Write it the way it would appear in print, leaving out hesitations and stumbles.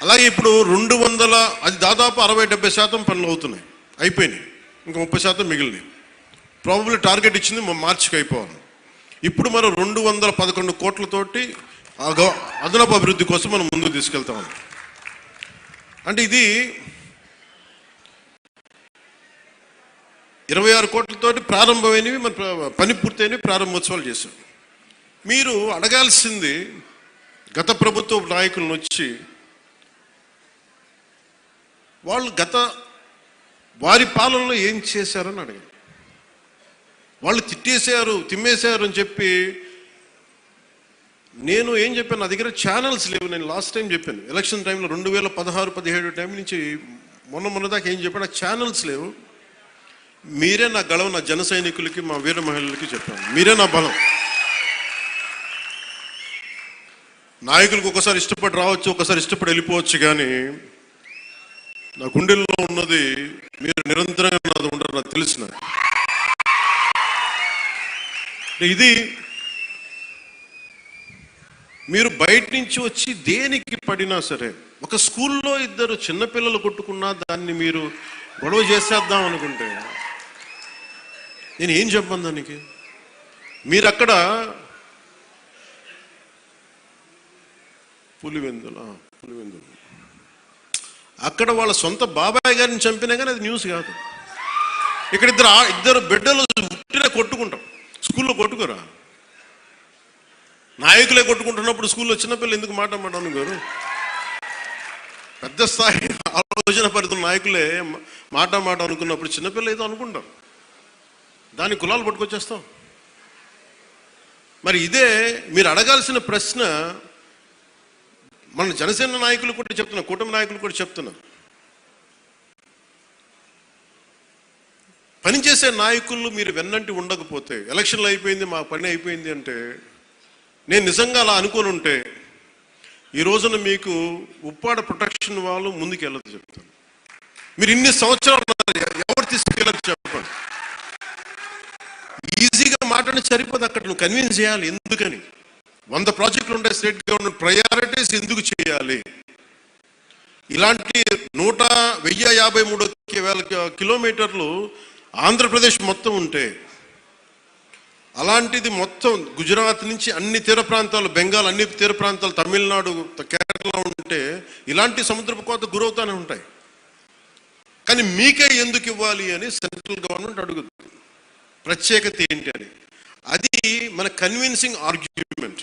అలాగే ఇప్పుడు 200 అది దాదాపు 60-70% పనులు అవుతున్నాయి, అయిపోయినాయి. ఇంకా 30% మిగిలినాయి. ప్రాబబ్లీ టార్గెట్ ఇచ్చింది మార్చికి అయిపోవాలి. ఇప్పుడు మనం 211 కోట్లతోటి అదనపు అభివృద్ధి కోసం మనం ముందుకు తీసుకెళ్తాం. అంటే ఇది 26 కోట్లతోటి ప్రారంభమైనవి, మన పని పూర్తయినవి, ప్రారంభోత్సవాలు చేశాం. మీరు అడగాల్సింది గత ప్రభుత్వ నాయకులను వచ్చి, వాళ్ళు వారి పాలనలో ఏం చేశారని అడగాలి. వాళ్ళు తిమ్మేశారు అని చెప్పి నేను ఏం చెప్పాను, నా దగ్గర ఛానల్స్ లేవు. నేను లాస్ట్ టైం చెప్పాను, ఎలక్షన్ టైంలో 2016-17 టైం నుంచి మొన్న దాకా ఏం చెప్పాను, నాకు ఛానల్స్ లేవు. మీరే నా గళం, నా జన సైనికులకి, మా వీర మహిళలకి చెప్పాను. మీరే నా బలం. నాయకులకు ఒకసారి ఇష్టపడి రావచ్చు, ఒకసారి ఇష్టపడి వెళ్ళిపోవచ్చు, కానీ నా గుండెల్లో ఉన్నది మీరు నిరంతరంగా నాది ఉండరు, నాకు తెలిసిన. ఇది మీరు బయట నుంచి వచ్చి దేనికి పడినా సరే, ఒక స్కూల్లో 2 చిన్నపిల్లలు కొట్టుకున్నా దాన్ని మీరు గొడవ చేసేద్దాం అనుకుంటే నేను ఏం చెప్పను దానికి. మీరు అక్కడ పులివెందులు అక్కడ వాళ్ళ సొంత బాబాయ్ గారిని చంపినా కానీ అది న్యూస్ కాదు. ఇక్కడ ఇద్దరు బిడ్డలు పుట్టిన కొట్టుకుంటాం, స్కూల్లో కొట్టుకోరా. నాయకులే కొట్టుకుంటున్నప్పుడు స్కూల్లో చిన్నపిల్లలు ఎందుకు మాట గారు? పెద్ద స్థాయి ఆలోచన పరిధుల నాయకులే మాట అనుకున్నప్పుడు చిన్నపిల్ల ఏదో అనుకుంటాం, దాని కులాలు పట్టుకొచ్చేస్తాం. మరి ఇదే మీరు అడగాల్సిన ప్రశ్న. మన జనసేన నాయకులు కూడా చెప్తున్నా, కూటమి నాయకులు కూడా చెప్తున్నా, పనిచేసే నాయకులు మీరు వెన్నంటి ఉండకపోతే, ఎలక్షన్లు అయిపోయింది, మా పని అయిపోయింది అంటే, నేను నిజంగా అలా అనుకోని ఉంటే ఈ రోజున మీకు ఉప్పాడ ప్రొటెక్షన్ వాళ్ళు ముందుకు వెళ్ళదు చెప్తాను. మీరు ఇన్ని సంవత్సరాలు ఎవరు తీసుకెళ్ళరు చెప్పండి. ఈజీగా మాట్లాడి సరిపోదు, అక్కడ నువ్వు కన్విన్స్ చేయాలి. ఎందుకని 100 ప్రాజెక్టులు ఉంటాయి స్టేట్ గవర్నమెంట్, ప్రయారిటీస్ ఎందుకు చేయాలి? ఇలాంటి 1053 కిలోమీటర్లు ఆంధ్రప్రదేశ్ మొత్తం ఉంటే, అలాంటిది మొత్తం గుజరాత్ నుంచి అన్ని తీర ప్రాంతాలు, బెంగాల్ అన్ని తీర ప్రాంతాలు, తమిళనాడు, కేరళ ఉంటే ఇలాంటి సముద్రపు కోత గురవుతానే ఉంటాయి. కానీ మీకే ఎందుకు ఇవ్వాలి అని సెంట్రల్ గవర్నమెంట్ అడుగుతుంది. ప్రత్యేకత ఏంటి అని. అది మన కన్విన్సింగ్ ఆర్గ్యుమెంట్.